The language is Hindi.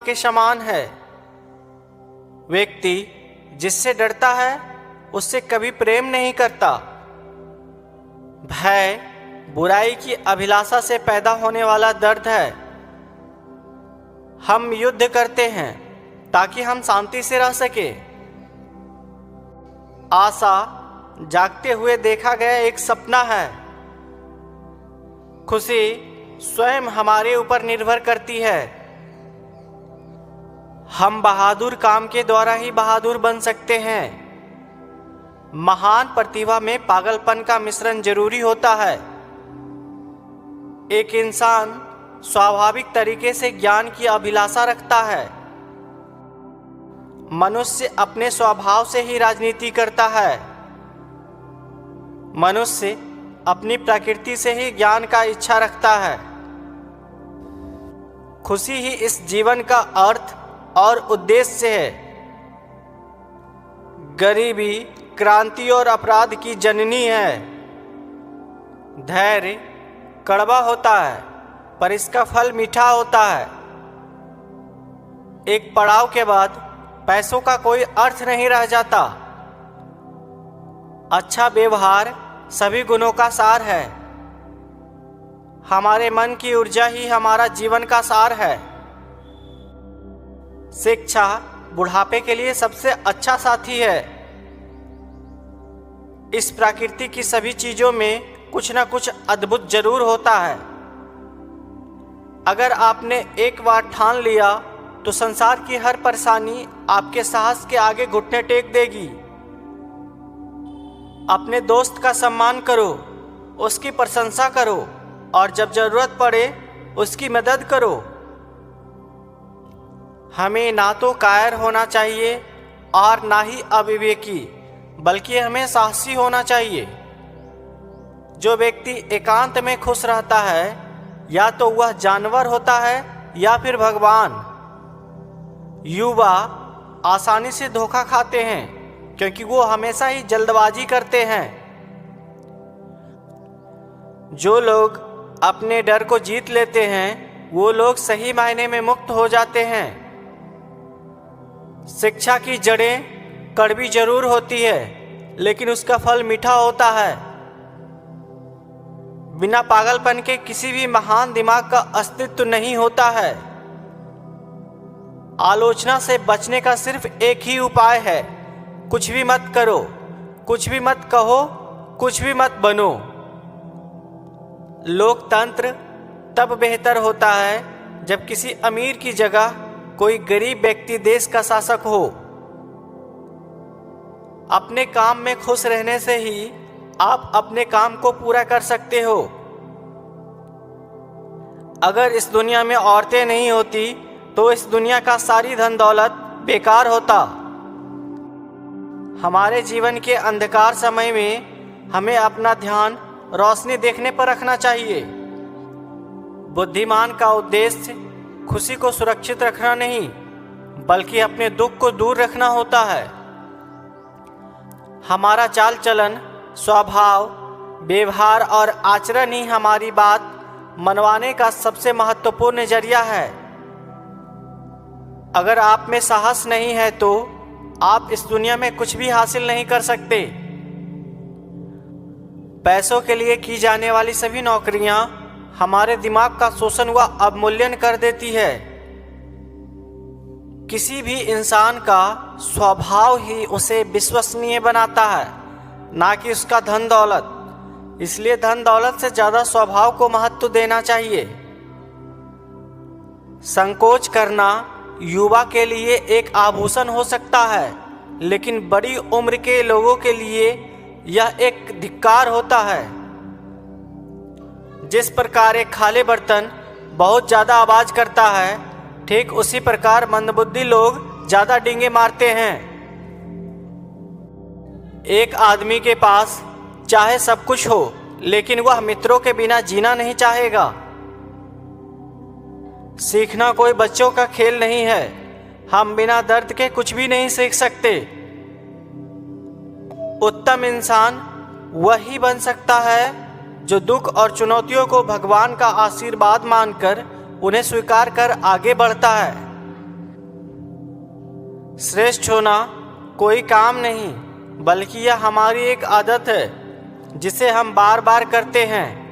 के समान है। व्यक्ति जिससे डरता है उससे कभी प्रेम नहीं करता। भय बुराई की अभिलाषा से पैदा होने वाला दर्द है। हम युद्ध करते हैं ताकि हम शांति से रह सके। आशा जागते हुए देखा गया एक सपना है। खुशी स्वयं हमारे ऊपर निर्भर करती है। हम बहादुर काम के द्वारा ही बहादुर बन सकते हैं। महान प्रतिभा में पागलपन का मिश्रण जरूरी होता है। एक इंसान स्वाभाविक तरीके से ज्ञान की अभिलाषा रखता है। मनुष्य अपने स्वभाव से ही राजनीति करता है। मनुष्य अपनी प्रकृति से ही ज्ञान का इच्छा रखता है। खुशी ही इस जीवन का अर्थ और उद्देश्य है। गरीबी क्रांति और अपराध की जननी है। धैर्य कड़वा होता है पर इसका फल मीठा होता है। एक पड़ाव के बाद पैसों का कोई अर्थ नहीं रह जाता। अच्छा व्यवहार सभी गुणों का सार है। हमारे मन की ऊर्जा ही हमारा जीवन का सार है। शिक्षा बुढ़ापे के लिए सबसे अच्छा साथी है। इस प्रकृति की सभी चीजों में कुछ ना कुछ अद्भुत जरूर होता है। अगर आपने एक बार ठान लिया तो संसार की हर परेशानी आपके साहस के आगे घुटने टेक देगी। अपने दोस्त का सम्मान करो, उसकी प्रशंसा करो और जब जरूरत पड़े उसकी मदद करो। हमें ना तो कायर होना चाहिए और ना ही अविवेकी, बल्कि हमें साहसी होना चाहिए। जो व्यक्ति एकांत में खुश रहता है या तो वह जानवर होता है या फिर भगवान। युवा आसानी से धोखा खाते हैं क्योंकि वो हमेशा ही जल्दबाजी करते हैं। जो लोग अपने डर को जीत लेते हैं वो लोग सही मायने में मुक्त हो जाते हैं। शिक्षा की जड़ें कड़वी जरूर होती है लेकिन उसका फल मीठा होता है। बिना पागलपन के किसी भी महान दिमाग का अस्तित्व नहीं होता है। आलोचना से बचने का सिर्फ एक ही उपाय है, कुछ भी मत करो, कुछ भी मत कहो, कुछ भी मत बनो। लोकतंत्र तब बेहतर होता है जब किसी अमीर की जगह कोई गरीब व्यक्ति देश का शासक हो। अपने काम में खुश रहने से ही आप अपने काम को पूरा कर सकते हो। अगर इस दुनिया में औरतें नहीं होती तो इस दुनिया का सारी धन दौलत बेकार होता। हमारे जीवन के अंधकार समय में हमें अपना ध्यान रोशनी देखने पर रखना चाहिए। बुद्धिमान का उद्देश्य खुशी को सुरक्षित रखना नहीं बल्कि अपने दुख को दूर रखना होता है। हमारा चाल चलन, स्वभाव, व्यवहार और आचरण ही हमारी बात मनवाने का सबसे महत्वपूर्ण जरिया है। अगर आप में साहस नहीं है तो आप इस दुनिया में कुछ भी हासिल नहीं कर सकते। पैसों के लिए की जाने वाली सभी नौकरियां हमारे दिमाग का शोषण व अवमूल्यन कर देती है। किसी भी इंसान का स्वभाव ही उसे विश्वसनीय बनाता है, ना कि उसका धन दौलत। इसलिए धन दौलत से ज्यादा स्वभाव को महत्व देना चाहिए। संकोच करना युवा के लिए एक आभूषण हो सकता है, लेकिन बड़ी उम्र के लोगों के लिए यह एक धिक्कार होता है। जिस प्रकार एक खाली बर्तन बहुत ज्यादा आवाज करता है, ठीक उसी प्रकार मंदबुद्धि लोग ज्यादा डींगे मारते हैं। एक आदमी के पास चाहे सब कुछ हो, लेकिन वह मित्रों के बिना जीना नहीं चाहेगा। सीखना कोई बच्चों का खेल नहीं है। हम बिना दर्द के कुछ भी नहीं सीख सकते। उत्तम इंसान वही बन सकता है जो दुख और चुनौतियों को भगवान का आशीर्वाद मानकर उन्हें स्वीकार कर आगे बढ़ता है। श्रेष्ठ होना कोई काम नहीं, बल्कि यह हमारी एक आदत है जिसे हम बार बार करते हैं।